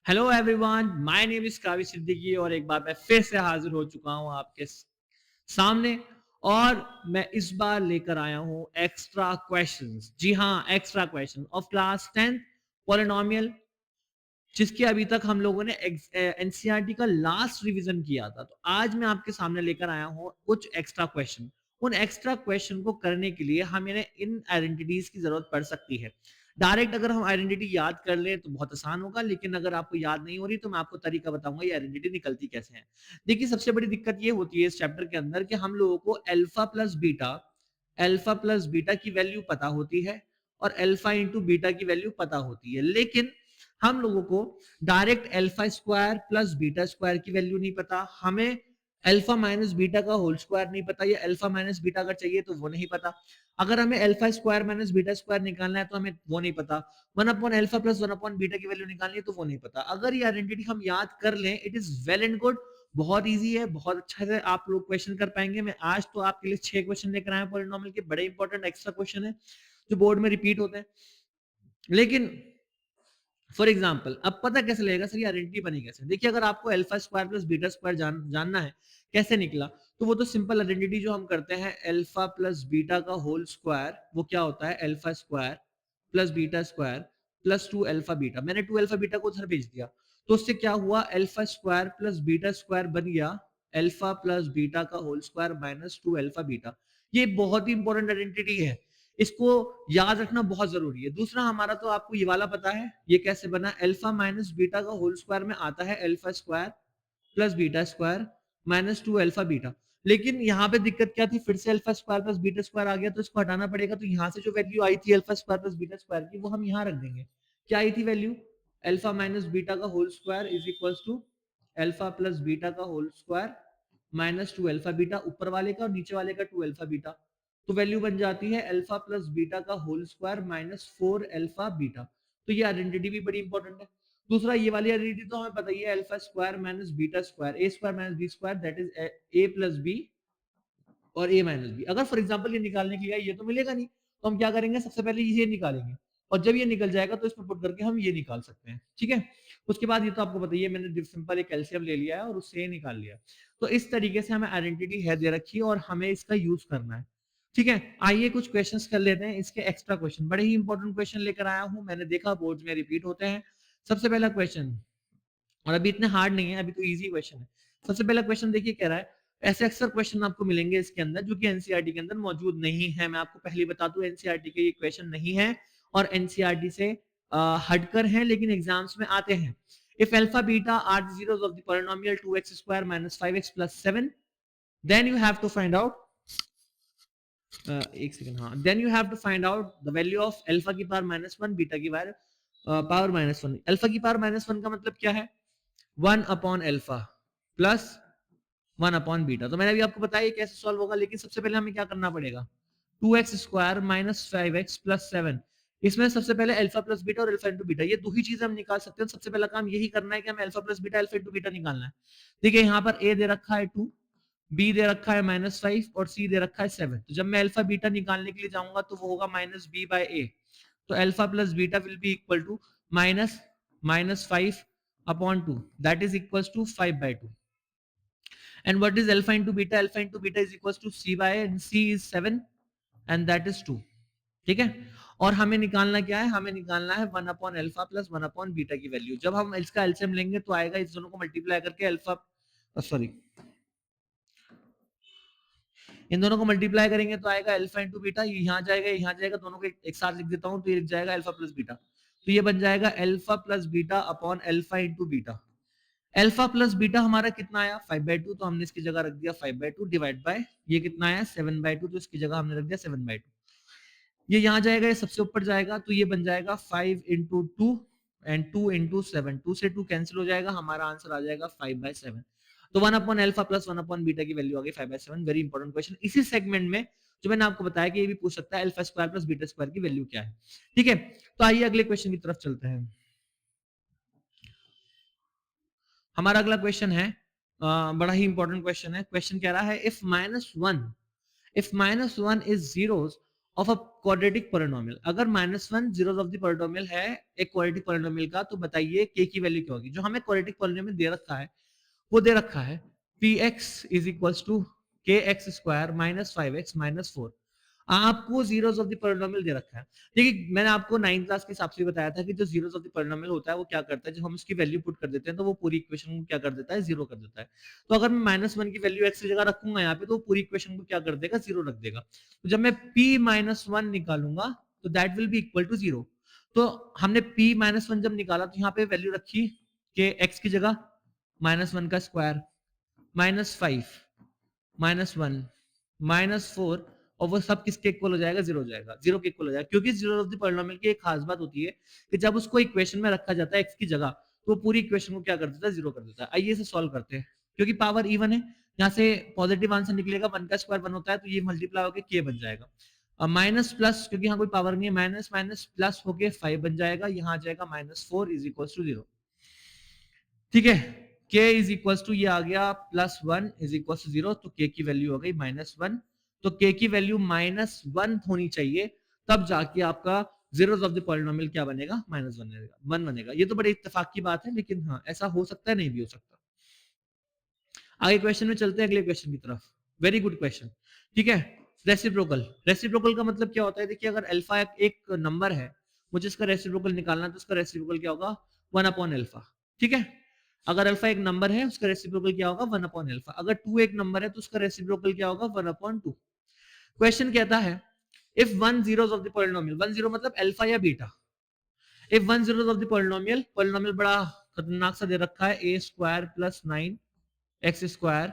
Hello everyone, my name is कावी सिद्दीकी और एक बार मैं फिर से हाजिर हो चुका हूं आपके सामने। और मैं इस बार लेकर आया हूं एक्स्ट्रा क्वेश्चंस। जी हाँ, extra question of class 10 polynomial, जिसके अभी तक हम लोगों ने एनसीईआरटी का लास्ट रिवीजन किया था। तो आज मैं आपके सामने लेकर आया हूं कुछ एक्स्ट्रा क्वेश्चन। उन एक्स्ट्रा क्वेश्चन को करने के लिए हमें इन आइडेंटिटीज की जरूरत पड़ सकती है। डायरेक्ट अगर हम आइडेंटिटी याद कर लें तो बहुत आसान होगा, लेकिन अगर आपको याद नहीं हो रही तो मैं आपको तरीका बताऊंगा ये आइडेंटिटी निकलती कैसे है। देखिए, सबसे बड़ी दिक्कत ये होती है इस चैप्टर के अंदर कि हम लोगों को अल्फा प्लस बीटा की वैल्यू पता होती है और अल्फा इंटू बीटा की वैल्यू पता होती है, लेकिन हम लोगों को direct alpha square plus beta square की वैल्यू नहीं पता, हमें अल्फा माइनस बीटा का होल स्क्वायर नहीं पता, या अल्फा माइनस बीटा अगर चाहिए तो वो नहीं पता। अगर हमें alpha square minus beta square निकालना है तो हमें वो नहीं पता। One upon alpha plus one upon beta की वैल्यू निकालनी है तो वो नहीं पता। अगर ये आइडेंटिटी हम याद कर लें, it is well and good, बहुत इजी है, बहुत अच्छा से आप लोग क्वेश्चन कर पाएंगे। मैं आज तो आपके लिए 6 क्वेश्चन लेकर आया पॉलिनोमियल के, बड़े इंपॉर्टेंट एक्स्ट्रा क्वेश्चन है जो बोर्ड में रिपीट होते हैं। लेकिन फॉर एग्जाम्पल, अब पता कैसे लगेगा सर ये आइडेंटिटी बनी कैसे? देखिए, अगर आपको alpha square plus beta square जानना है कैसे निकला, तो वो तो सिंपल आइडेंटिटी जो हम करते हैं, अल्फा प्लस बीटा का होल स्क्वायर, वो क्या होता है? Alpha square plus beta square plus 2 alpha beta. मैंने 2 अल्फा बीटा को उधर भेज दिया, तो उससे क्या हुआ? Alpha square plus beta square बन गया अल्फा प्लस बीटा का whole square minus 2 alpha beta. ये बहुत ही इंपॉर्टेंट आइडेंटिटी है, इसको याद रखना बहुत जरूरी है। दूसरा हमारा तो आपको ये वाला पता है, ये कैसे बना? अल्फा माइनस बीटा का होल स्क्वायर में आता है alpha square plus beta square minus 2 alpha beta. लेकिन यहाँ पे दिक्कत क्या थी? फिर से alpha square plus beta square आ गया, तो इसको हटाना पड़ेगा। तो यहाँ से जो वैल्यू आई थी alpha square plus beta square की, वो हम यहाँ रख देंगे। क्या आई थी वैल्यू? अल्फा माइनस बीटा का whole square is equal to alpha plus beta का whole square minus 2 alpha beta, ऊपर वाले का और नीचे वाले का 2 अल्फा बीटा। तो वैल्यू बन जाती है अल्फा प्लस बीटा का whole square minus 4 alpha beta. तो ये आइडेंटिटी भी बड़ी इंपॉर्टेंट है। दूसरा, ये वाली आइडेंटिटी तो हमें पता ही है, alpha square minus beta square, A square minus B square, that is A plus B और ए माइनस बी। अगर फॉर एग्जाम्पल ये निकालने के लिए ये तो मिलेगा नहीं, तो हम क्या करेंगे? सबसे पहले ये निकालेंगे, और जब ये निकल जाएगा तो इसमें पुट करके हम ये निकाल सकते हैं। ठीक है, उसके बाद ये तो आपको बताइए, मैंने सिंपल एक कैल्शियम ले लिया है और उससे ये निकाल लिया। तो इस तरीके से हमें आइडेंटिटी है दे रखी है और हमें इसका यूज करना है। ठीक है, आइए कुछ क्वेश्चंस कर लेते हैं, इसके एक्स्ट्रा क्वेश्चन, बड़े ही इंपॉर्टेंट क्वेश्चन लेकर आया हूं, मैंने देखा बोर्ड में रिपीट होते हैं। सबसे पहला क्वेश्चन, और अभी इतने हार्ड नहीं है, अभी तो इजी क्वेश्चन है। सबसे पहला क्वेश्चन देखिए, कह रहा है ऐसे अक्सर क्वेश्चन आपको मिलेंगे इसके अंदर जो कि एनसीईआरटी के अंदर मौजूद नहीं है। मैं आपको पहले बता दूं, एनसीईआरटी के ये क्वेश्चन नहीं है और एनसीईआरटी से हटकर हैं, लेकिन एग्जाम्स में आते हैं। If alpha beta are the zeros of the polynomial 2x square minus 5x plus 7, then you have to find out एक सेकंड, हाँ, then you have to find out the value of alpha की power minus one, beta की power minus one. Alpha की power minus one का मतलब क्या है? One upon alpha plus one upon beta. तो मैंने अभी आपको बताया कैसे सॉल्व होगा, लेकिन सबसे पहले हमें क्या करना पड़ेगा? 2x square minus 5x plus 7, इसमें सबसे पहले अल्फा प्लस बीटा और अल्फा इंटू बीटा, ये दो ही चीज हम निकाल सकते हैं। सबसे पहला काम यही करना है कि हमें alpha plus beta alpha into beta निकालना है। देखिए, यहाँ पर a दे रखा है 2, बी दे रखा है माइनस 5 और सी दे रखा है 7। तो जब मैं अल्फा बीटा निकालने के लिए जाऊंगा तो वो होगा माइनस बी बाय ए। तो alpha plus beta will be equal to minus minus 5 upon 2, that is equal to 5 by 2। And what is alpha into beta? Alpha into beta is equals to c by a, and c is 7 and that is 2। ठीक है, और हमें निकालना क्या है? हमें निकालना है 1 upon alpha plus 1 upon beta की वैल्यू। जब हम इसका एलसीएम लेंगे तो आएगा, इस दोनों को मल्टीप्लाई करके अल्फा, सॉरी, इन दोनों को मल्टीप्लाई करेंगे तो आएगा अल्फा इंटू बीटा, यहाँ जाएगा यहाँ जाएगा, दोनों को एक साथ लिख देता हूँ तो ये लिख जाएगा अल्फा प्लस बीटा। तो ये बन जाएगा alpha plus beta upon alpha into beta. Alpha plus beta हमारा कितना आया? 5/2, तो हमने इसकी जगह रख दिया 5/2 डिवाइड बाय ये कितना आया? 7/2, तो इसकी जगह हमने रख दिया 7/2। ये यहाँ जाएगा, ये सबसे ऊपर जाएगा, तो ये बन जाएगा 5 इंटू 2 एंड 2 इंटू 7, 2 से 2 कैंसिल हो जाएगा, हमारा आंसर आ जाएगा 5/7। तो 1 upon alpha plus 1 upon beta की वैल्यू आ गई 5/7। वेरी इंपॉर्टेंट क्वेश्चन इसी सेगमेंट में, जो मैंने आपको बताया कि ये भी पूछ सकता है alpha square plus beta square की वैल्यू क्या है। ठीक है, तो आइए अगले क्वेश्चन की तरफ चलते हैं। हमारा अगला क्वेश्चन है, बड़ा ही इंपॉर्टेंट क्वेश्चन है। क्वेश्चन कह रहा है if minus one is zeros of a quadratic polynomial. अगर -1 जीरोस ऑफ द पोलिनोमियल है एक क्वाड्रेटिक पोलिनोमियल का, तो बताइए k की वैल्यू क्या होगी। जो हमें क्वाड्रेटिक पोलिनोमियल दे रखा है वो दे रखा है px is equals to kx square minus 5x minus 4। आपको जीरोस ऑफ द पोलिनोमियल दे रखा है। देखिए मैंने आपको 9th क्लास के हिसाब से बताया था कि जो जीरोस ऑफ द पोलिनोमियल होता है वो क्या करता है, जब हम उसकी वैल्यू पुट कर देते हैं तो वो पूरी इक्वेशन को क्या कर देता है, जीरो कर देता है। तो अगर मैं -1 की वैल्यू x की जगह रखूंगा यहाँ पे, तो पूरी इक्वेशन को क्या कर देगा, जीरो रख देगा। तो जब मैं p-1 निकालूंगा तो that will be equal to zero. तो हमने p-1 जब निकाला तो यहाँ पे वैल्यू रखी कि x की जगह -1 का स्क्वायर -5 -1 -4, और वो सब किसके इक्वल हो जाएगा, जीरो हो जाएगा, जीरो के इक्वल हो जाएगा। क्योंकि जीरो ऑफ द पॉलिनोमियल की एक खास बात होती है कि जब उसको इक्वेशन में रखा जाता है x की जगह, तो वो पूरी इक्वेशन को क्या कर देता है, जीरो कर देता है। आइए इसे सॉल्व करते हैं। क्योंकि पावर इवन है, यहाँ से पॉजिटिव आंसर निकलेगा, 1 का स्क्वायर 1 होता है, तो ये मल्टीप्लाई होकर k बन जाएगा। अब माइनस प्लस, क्योंकि यहाँ कोई पावर नहीं है, माइनस माइनस प्लस होके 5 बन जाएगा, यहाँ आ जाएगा -4 इज इक्वल टू जीरो। ठीक है, k इज इक्वल टू ये आ गया +1 इज इक्वल टू जीरो, तो k की वैल्यू हो गई -1। तो k की वैल्यू -1 होनी चाहिए, तब जाके आपका जीरोस ऑफ द पॉलिनोमियल क्या बनेगा, -1 बनेगा, 1 बनेगा। ये तो बड़े इत्तेफाक की बात है, लेकिन हाँ ऐसा हो सकता है, नहीं भी हो सकता। आगे क्वेश्चन में चलते हैं, अगले क्वेश्चन की तरफ। Very good question. ठीक है, रेसिप्रोकल। रेसिप्रोकल का मतलब क्या होता है, देखिए अगर अल्फा एक नंबर है, मुझे इसका रेसिप्रोकल निकालना है, तो इसका रेसिप्रोकल क्या होगा, 1/अल्फा। ठीक है, अगर अल्फा एक नंबर है उसका रेसिप्रोकल क्या होगा, 1/अल्फा। अगर 2 एक नंबर है तो उसका रेसिप्रोकल क्या होगा, 1/2। क्वेश्चन कहता है if one zeros of the polynomial, one zero मतलब अल्फा या beta, if one zeros of the polynomial, polynomial बड़ा खतरनाक सा दे रखा है, a square plus 9x square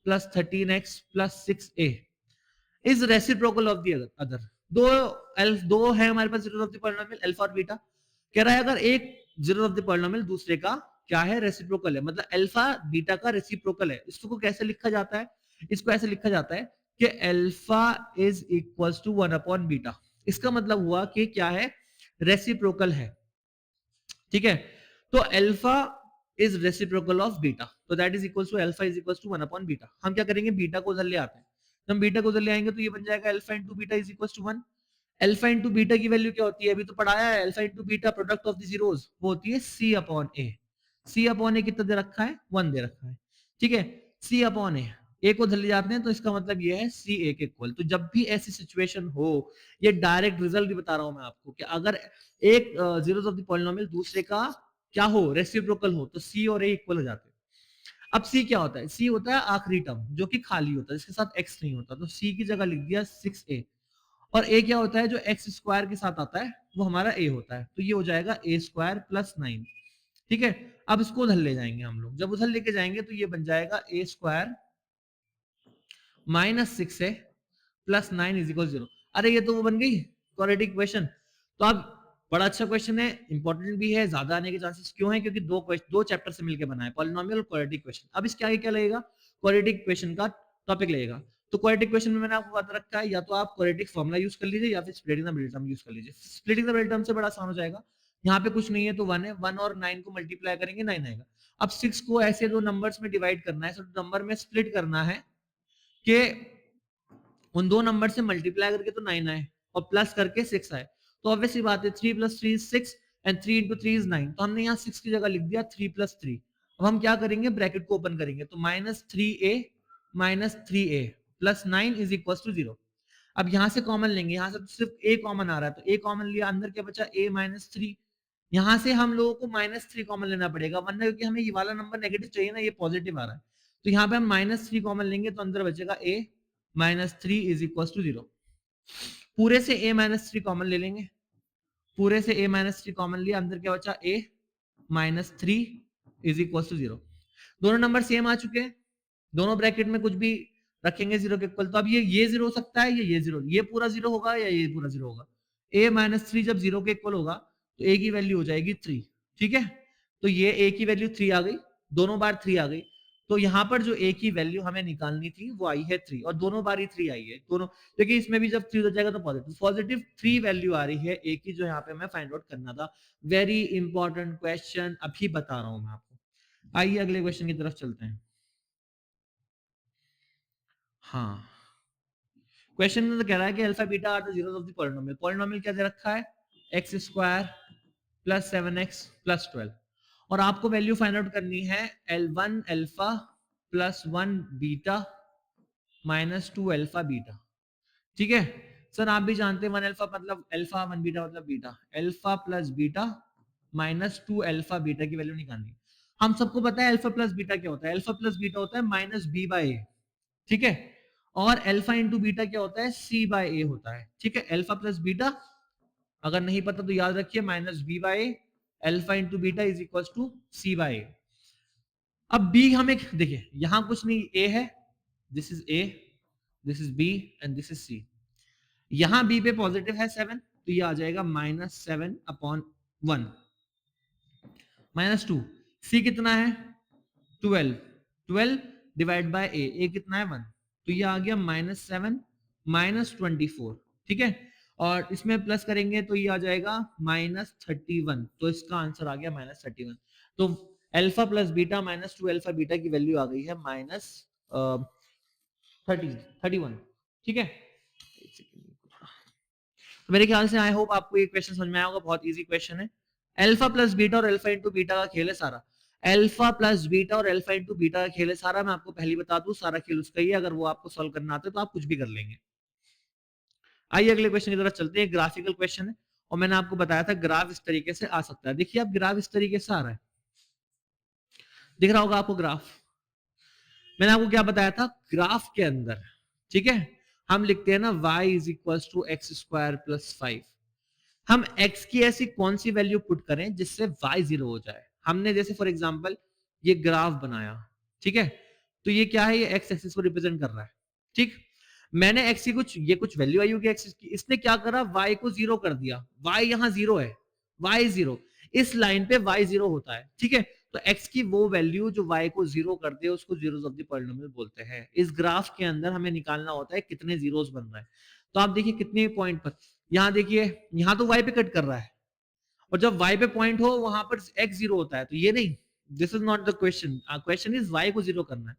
plus 13x plus 6a is reciprocal of the other. दो दो है हमारे पास zeros of the polynomial, alpha और बीटा। कह रहा है अगर एक जीरो ऑफ द पॉलिनोमियल दूसरे का क्या है, रेसिप्रोकल है, मतलब अल्फा बीटा का रेसिप्रोकल है। इसको कैसे लिखा जाता है, इसको ऐसे लिखा जाता है कि अल्फा इज इक्वल्स टू 1/बीटा। इसका मतलब हुआ कि क्या है, रेसिप्रोकल है। ठीक है, तो alpha is reciprocal of beta, तो that is equals to alpha is equals to 1/बीटा। हम क्या करेंगे, बीटा को उधर ले आते हैं। हम बीटा को उधर ले आएंगे तो ये बन जाएगा alpha into beta is equals to 1। Alpha into beta की वैल्यू क्या होती है, अभी तो पढ़ाया है, alpha into beta product of the zeros, वो होती है c upon a। c upon a कितना दे रखा है, 1 दे रखा है। ठीक है, c अपॉन a को ले जाते हैं, तो इसका मतलब ये है c a के इक्वल। तो जब भी ऐसी सिचुएशन हो, ये डायरेक्ट रिजल्ट भी बता रहा हूं मैं आपको, कि अगर एक जीरोस ऑफ द पॉलिनोमियल दूसरे का क्या हो, रेसिप्रोकल हो, तो c और a इक्वल हो जाते हैं। अब c क्या होता है, c होता है आखिरी टर्म जो कि खाली होता है, जिसके साथ x नहीं होता, तो c की जगह लिख दिया 6a। और a क्या होता है, जो x स्क्वायर के साथ आता है वो हमारा a होता है, तो ये हो जाएगा a स्क्वायर प्लस 9। ठीक है, अब इसको उधर ले जाएंगे हम लोग, जब उधर लेके जाएंगे तो ये बन जाएगा a स्क्वायर -6 है प्लस 9 इज इक्वल 0। अरे ये तो वो बन गई क्वाड्रेटिक इक्वेशन। तो अब बड़ा अच्छा क्वेश्चन है, इंपॉर्टेंट भी है, ज्यादा आने के चांसेस क्यों है, क्योंकि दो चैप्टर से मिलकर बना है, पॉलिनोमियल और क्वाड्रेटिक इक्वेशन। अब इसके आगे क्या लगेगा, क्वाड्रेटिक इक्वेशन का टॉपिक लगेगा। तो क्वाड्रेटिक इक्वेशन में मैंने आपको बता रखा है, या तो आप क्वाड्रेटिक फॉर्मूला यूज कर लीजिए, या फिर splitting the middle term use कर लीजिए। स्प्लिटिंग द मिडिल टर्म से बड़ा आसान हो जाएगा, यहाँ पे कुछ नहीं है तो 1 है, 1 और 9 को मल्टीप्लाई करेंगे 9 आएगा। अब 6 को ऐसे दो नंबर्स में डिवाइड करना है, नंबर में स्प्लिट करना है कि उन दो नंबर से मल्टीप्लाई करके तो 9 आए और प्लस करके 6 आए। तो ऑब्वियस सी बात है, 3 + 3 is 6 एंड 3 × 3 is 9। तो हमने यहाँ 6 की जगह लिख दिया 3 + 3। अब हम क्या करेंगे, ब्रैकेट को ओपन करेंगे, तो -3a -3a plus 9 is equal to 0। अब यहाँ से कॉमन लेंगे, यहाँ से तो सिर्फ a कॉमन आ रहा है, तो a कॉमन लिया, अंदर क्या बचा a -3। यहाँ से हम लोगों को -3 कॉमन लेना पड़ेगा, वरना क्योंकि हमें ये वाला नंबर नेगेटिव चाहिए ना, ये पॉजिटिव आ रहा है। तो यहाँ पे हम -3 कॉमन लेंगे, तो अंदर बचेगा a -3 इज इक्वल टू 0। पूरे से a -3 कॉमन ले लेंगे, पूरे से a -3 कॉमन लिया, अंदर क्या बचा a -3 इज इक्वल टू 0। दोनों नंबर सेम आ चुके हैं, दोनों ब्रैकेट में कुछ भी रखेंगे जीरो के इक्वल। तो अब ये जीरो हो सकता है, ये जीरो, ये पूरा जीरो होगा या ये पूरा जीरो होगा। a -3 जब जीरो के इक्वल होगा तो a की वैल्यू हो जाएगी 3। ठीक है, तो ये a की वैल्यू 3 आ गई, दोनों बार 3 आ गई। तो यहाँ पर जो a की वैल्यू हमें निकालनी थी वो आई है 3, और दोनों बार ही 3 आई है दोनों। क्योंकि इसमें भी जब 3 हो जाएगा तो पॉजिटिव 3 वैल्यू आ रही है a की, जो यहाँ पे हमें फाइंड आउट करना था। वेरी इंपॉर्टेंट क्वेश्चन अभी बता रहा हूं मैं आपको। आइए अगले क्वेश्चन की तरफ चलते हैं। हाँ, क्वेश्चन में तो कह रहा है कि alpha beta are the zeros of the polynomial. Polynomial क्या दे रखा है, x square plus 7x plus 12, और आपको वैल्यू फाइंड आउट करनी है L1 alpha plus 1 beta minus 2 alpha beta. ठीक है सर, आप भी जानते हैं 1 अल्फा मतलब अल्फा, 1 बीटा मतलब beta, alpha plus beta minus 2 alpha beta की वैल्यू निकालनी। हम सबको पता है अल्फा प्लस बीटा क्या होता है, अल्फा प्लस बीटा होता है माइनस बी बाय ए। ठीक है, और अल्फा इंटू बीटा क्या होता है, सी बाय ए होता है। ठीक है, अल्फा प्लस बीटा अगर नहीं पता तो याद रखिए minus B by A, alpha into beta is equal to C by A. अब बी हमें देखिए यहां कुछ नहीं, ए है, this is A, this is B and this is C. यहां बी पे पॉजिटिव है 7, तो ये आ जाएगा -7/1 -2। सी कितना है 12, 12 डिवाइड बाय ए कितना है 1, तो ये आ गया -7 -24। ठीक है, और इसमें प्लस करेंगे तो ये आ जाएगा -31, तो इसका आंसर आ गया -31। तो alpha plus beta minus 2 alpha beta की वैल्यू आ गई है -31। ठीक है, तो मेरे ख्याल से आई होप आपको ये क्वेश्चन समझ में आया होगा, बहुत इजी क्वेश्चन है। अल्फा प्लस बीटा और अल्फा इंटू बीटा का खेल है सारा, अल्फा प्लस बीटा और अल्फा इंटू बीटा का खेल है सारा। मैं आपको पहले बता दूं सारा खेल उसका ही है, अगर वो आपको सॉल्व करना आता है तो आप कुछ भी कर लेंगे। आइए अगले क्वेश्चन की तरफ चलते हैं, ग्राफिकल क्वेश्चन है, और मैंने आपको बताया था ग्राफ इस तरीके से आ सकता है। देखिए अब ग्राफ इस तरीके से आ रहा है, दिख रहा होगा आपको ग्राफ। मैंने आपको क्या बताया था, ग्राफ के अंदर ठीक है हम लिखते हैं ना y is equal to x square plus 5। हम x की ऐसी कौन सी वैल्यू पुट करें जिससे y जीरो हो जाए। हमने जैसे फॉर एग्जांपल ये ग्राफ बनाया, ठीक है, तो ये क्या है, ये x एक्सिस को रिप्रेजेंट कर रहा है। ठीक, मैंने x की कुछ वैल्यू आई होगी एक्सिस की, इसने क्या करा, y को जीरो कर दिया, y यहां जीरो है, y जीरो, इस लाइन पे y जीरो होता है। ठीक है, तो x की वो वैल्यू जो y को जीरो कर दे उसको जीरोस ऑफ द पॉलिनोमियल बोलते हैं। इस ग्राफ के अंदर हमें निकालना होता है कितने जीरोस बन रहा है। तो आप देखिए कितने पॉइंट पर, यहाँ देखिए यहाँ तो y पे कट कर रहा है, और जब y पे पॉइंट हो वहां पर x जीरो होता है, तो ये नहीं, this is not the question. Question is y को जीरो करना है,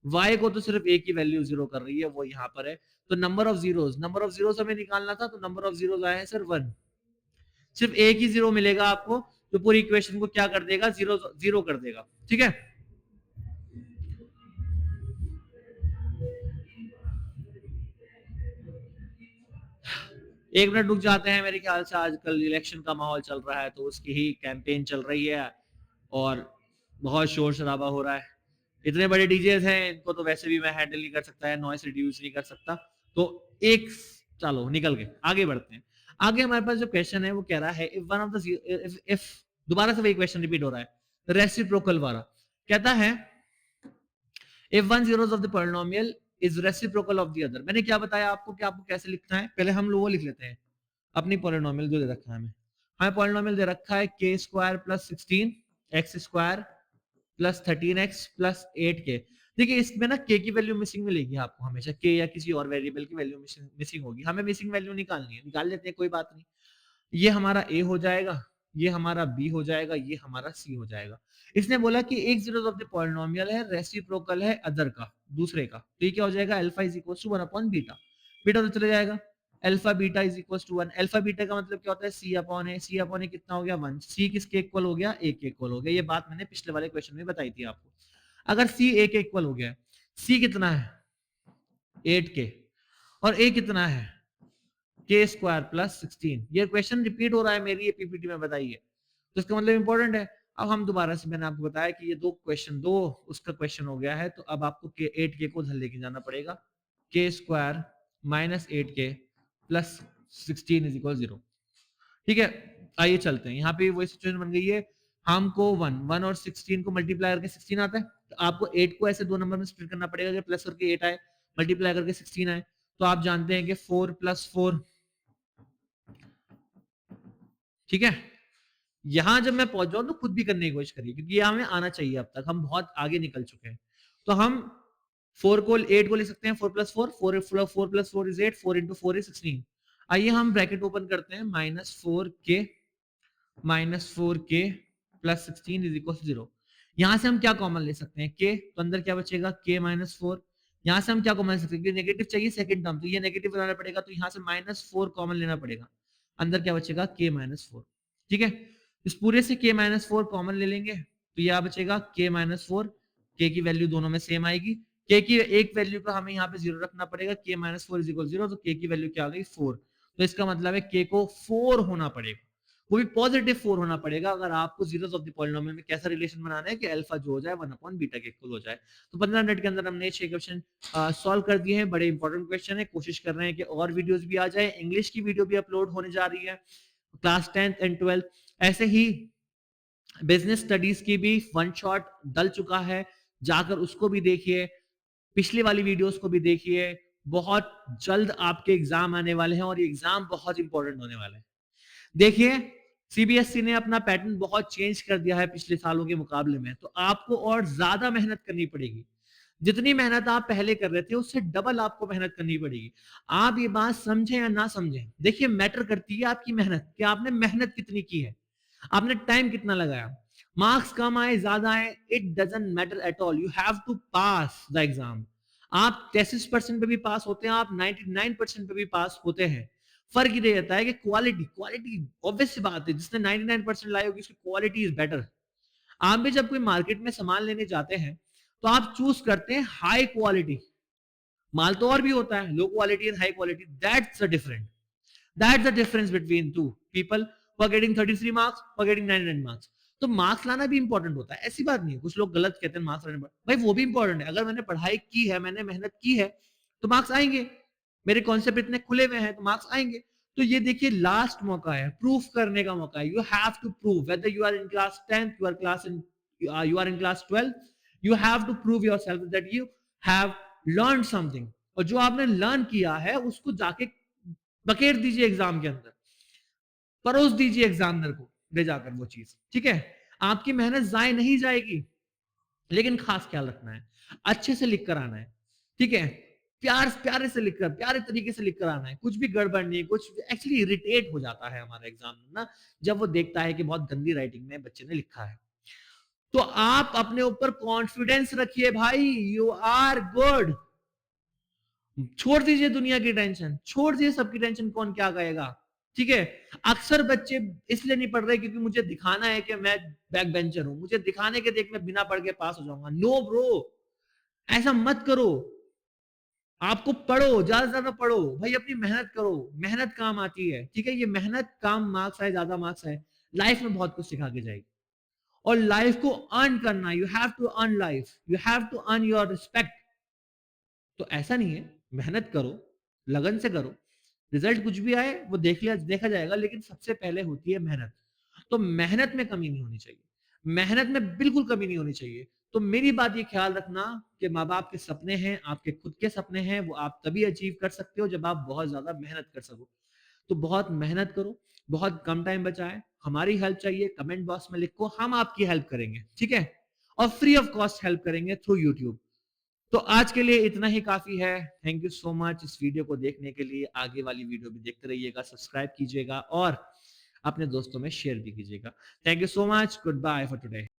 y को तो सिर्फ a की वैल्यू जीरो कर रही है, वो यहाँ पर है। तो नंबर ऑफ जीरोस हमें निकालना था, तो नंबर ऑफ जीरोस आए हैं सर 1। सिर्फ एक ही जीरो मिलेगा आपको, तो पूरी इक्वेशन को क्या कर देगा, जीरो जीरो कर देगा। ठीक है, एक मिनट रुक जाते हैं, मेरे ख्याल से आजकल इलेक्शन का माहौल चल रहा है तो उसकी ही कैंपेन चल रही है और बहुत शोर शराबा हो रहा है। इतने बड़े डीजेस हैं, इनको तो वैसे भी मैं हैंडल नहीं कर सकता है, नॉइस रिड्यूस नहीं कर सकता। तो एक, चलो निकल के आगे बढ़ते हैं। आगे हमारे पास जो क्वेश्चन है वो कह रहा है if one of the if दोबारा से वही क्वेश्चन रिपीट हो रहा है, रेसिप्रोकल वाला। कहता है if one zeros of the polynomial is reciprocal of the other। मैंने क्या बताया आपको कि आपको कैसे लिखना है, पहले हम लोग वो लिख लेते हैं अपनी पॉलिनोमियल जो दे रखा है हमें पॉलिनोमियल दे रखा है k square plus 16 x square plus 13x plus 8k। देखिए इसमें ना k की वैल्यू मिसिंग मिलेगी आपको हमेशा, k या किसी और वेरिएबल की वैल्यू मिसिंग होगी, हमें मिसिंग वैल्यू निकालनी है, निकाल लेते हैं कोई बात नहीं। ये हमारा a हो जाएगा, ये हमारा b हो जाएगा, ये हमारा c हो जाएगा। इसने बोला कि एक जीरो ऑफ द पॉलिनोमियल है, रेसिप्रोकल है अदर का, दूसरे का, तो ये क्या हो जाएगा, alpha is equal to 1 upon beta. Beta तो चले जाएगा, alpha beta is equal to 1। Alpha beta का मतलब क्या होता है, c upon a, c upon a कितना हो गया 1, c किसके इक्वल हो गया, a के इक्वल हो गया। ये बात मैंने पिछले वाले क्वेश्चन में बताई थी आपको। अगर c a के इक्वल हो गया, c कितना है 8k, और a कितना है k स्क्वायर प्लस 16। ये क्वेश्चन रिपीट हो रहा है मेरी ये पीपीटी में बताइए, तो इसका मतलब इंपॉर्टेंट है। अब हम दोबारा से, मैंने आपको बताया कि ये दो उसका क्वेश्चन हो गया है, तो अब आपको के 8k को उधर लेके जाना पड़ेगा, k square minus 8k plus 16 is equal 0। ठीक है, आइए चलते हैं, यहाँ पे वही सिचुएशन बन गई है। हमको 1 और 16 को मल्टीप्लाई करके 16 आता है, तो आपको 8 को ऐसे दो नंबर में स्प्लिट करना पड़ेगा कि प्लस करके 8 आए, मल्टीप्लाई करके 16 आए। तो आप जानते हैं कि 4 प्लस 4, ठीक है, यहां जब मैं पहुंच जाऊं तो खुद भी करने की कोशिश करिए, क्योंकि ये हमें आना चाहिए, अब तक हम बहुत आगे निकल चुके हैं। तो हम 4 को 8 को लिख सकते हैं, 4 plus 4, 4 plus 4 is 8, 4 into 4 is 16। आइए हम ब्रैकेट ओपन करते हैं, -4k plus 16 is equal to 0। यहां से हम क्या कॉमन ले सकते हैं, k, तो अंदर क्या बचेगा, k माइनस 4, यहाँ से हम क्या कॉमन ले सकते हैं, नेगेटिव चाहिए सेकंड टर्म, तो ये नेगेटिव बनाना पड़ेगा, तो यहाँ से -4 कॉमन लेना पड़ेगा, अंदर क्या बचेगा k-4। ठीक है, इस पूरे से k-4 कॉमन ले लेंगे, तो यह बचेगा k-4, k की वैल्यू दोनों में सेम आएगी, k की एक वैल्यू का हमें यहाँ पे 0 रखना पड़ेगा, k-4 = 0, तो k की वैल्यू क्या आ गई 4, तो इसका मतलब है k को 4 होना पड़ेगा, वो भी पॉजिटिव 4 होना पड़ेगा, अगर आपको जीरोस ऑफ द पॉलिनोमियल में कैसा रिलेशन बनाना है कि अल्फा जो हो जाए 1/बीटा के इक्वल हो जाए। तो 15 मिनट के अंदर हमने 6 क्वेश्चन सॉल्व कर दिए हैं, बड़े इंपॉर्टेंट क्वेश्चन है, कोशिश कर रहे हैं कि और वीडियोस भी आ जाए, इंग्लिश की वीडियो भी अपलोड होने जा रही है क्लास 10th एंड 12th, ऐसे ही बिजनेस स्टडीज की भी वन शॉट डल चुका है, जाकर उसको भी देखिए, पिछली वाली वीडियोस को भी देखिए, बहुत जल्द आपके एग्जाम आने वाले हैं और ये एग्जाम बहुत इंपॉर्टेंट होने वाले हैं। देखिए, सीबीएसई ने अपना पैटर्न बहुत चेंज कर दिया है पिछले सालों के मुकाबले में, तो आपको और ज्यादा मेहनत करनी पड़ेगी, जितनी मेहनत आप पहले कर रहे थे उससे डबल आपको मेहनत करनी पड़ेगी। आप ये बात समझें या ना समझें, देखिए मैटर करती है आपकी मेहनत, कि आपने मेहनत कितनी की है, आपने टाइम कितना लगाया, मार्क्स कम आए ज्यादा आए, it doesn't matter at all, you have to pass the exam. आप 33% पे भी पास होते हैं, आप 99% पे भी पास होते हैं, फर्क ये रहता है कि क्वालिटी, क्वालिटी ऑब्वियस सी बात है, जिसने 99% लाई होगी उसकी क्वालिटी इज बेटर। आप भी जब कोई मार्केट में सामान लेने जाते हैं तो आप चूज करते हैं हाई क्वालिटी, माल तो और भी होता है, low quality and high quality, that's the difference between two people who are getting 33 marks, who are getting 99 marks. तो मार्क्स लाना भी इंपॉर्टेंट होता है, ऐसी बात नहीं है, कुछ लोग गलत कहते हैं मार्क्स लाने, भाई वो भी इंपॉर्टेंट है, अगर मैंने पढ़ाई की है, मैंने मेहनत की है, तो मार्क्स आएंगे, मेरे कॉन्सेप्ट इतने खुले हुए हैं तो मार्क्स आएंगे। तो ये देखिए लास्ट मौका है, प्रूफ करने का मौका है, you have to prove whether you are in class 10th, you are in class 12, you have to prove yourself that you have learned something, और जो आपने लर्न किया है उसको जाके बकेट दीजिए एग्जाम के अंदर, परोस दीजिए एग्जामिनर को ले जाकर वो चीज, ठीक है, आपकी मेहनत जाए नहीं जाएगी, लेकिन खास ख्याल रखना है, अच्छे से लिख कर आना है, ठीक है, प्यारे से लिखकर, प्यारे तरीके से लिखकर आना है, कुछ भी गड़बड़ नहीं, कुछ एक्चुअली इरिटेट हो जाता है हमारा एग्जाम ना, जब वो देखता है कि बहुत गंदी राइटिंग में बच्चे ने लिखा है। तो आप अपने ऊपर कॉन्फिडेंस रखिए भाई, यू आर गुड, छोड़ दीजिए दुनिया की टेंशन, छोड़ दीजिए सबकी टेंशन, कौन क्या कहेगा, ठीक है। अक्सर बच्चे इसलिए नहीं पढ़ रहे क्योंकि मुझे दिखाना है कि मैं बैक बेंचर हूं, मुझे दिखाने के देख मैं बिना पढ़ के पास हो जाऊंगा, नो ब्रो, ऐसा मत करो, आपको पढ़ो, ज्यादा से ज्यादा पढ़ो भाई, अपनी मेहनत करो, मेहनत काम आती है, ठीक है, ये मेहनत काम, मार्क्स आए ज्यादा मार्क्स आए, लाइफ में बहुत कुछ सिखा के जाएगी, और लाइफ को अर्न करना, you have to earn life, you have to earn your respect. तो ऐसा नहीं है, मेहनत करो, लगन से करो, रिजल्ट कुछ भी आए वो देखा जाएगा, लेकिन सबसे पहले होती है मेहनत, तो मेहनत में कमी नहीं होनी चाहिए, मेहनत में बिल्कुल कमी नहीं होनी चाहिए। तो मेरी बात ये ख्याल रखना कि माँ बाप के सपने हैं, आपके खुद के सपने हैं, वो आप तभी अचीव कर सकते हो जब आप बहुत ज्यादा मेहनत कर सको। तो बहुत मेहनत करो, बहुत कम टाइम बचा है, हमारी हेल्प चाहिए कमेंट बॉक्स में लिखो, हम आपकी हेल्प करेंगे, ठीक है, और फ्री ऑफ कॉस्ट हेल्प करेंगे थ्रू यूट्यूब। तो आज के लिए इतना ही काफी है, थैंक यू सो मच इस वीडियो को देखने के लिए, आगे वाली वीडियो भी देखते रहिएगा, सब्सक्राइब कीजिएगा और अपने दोस्तों में शेयर भी कीजिएगा। Thank you so much, goodbye for today.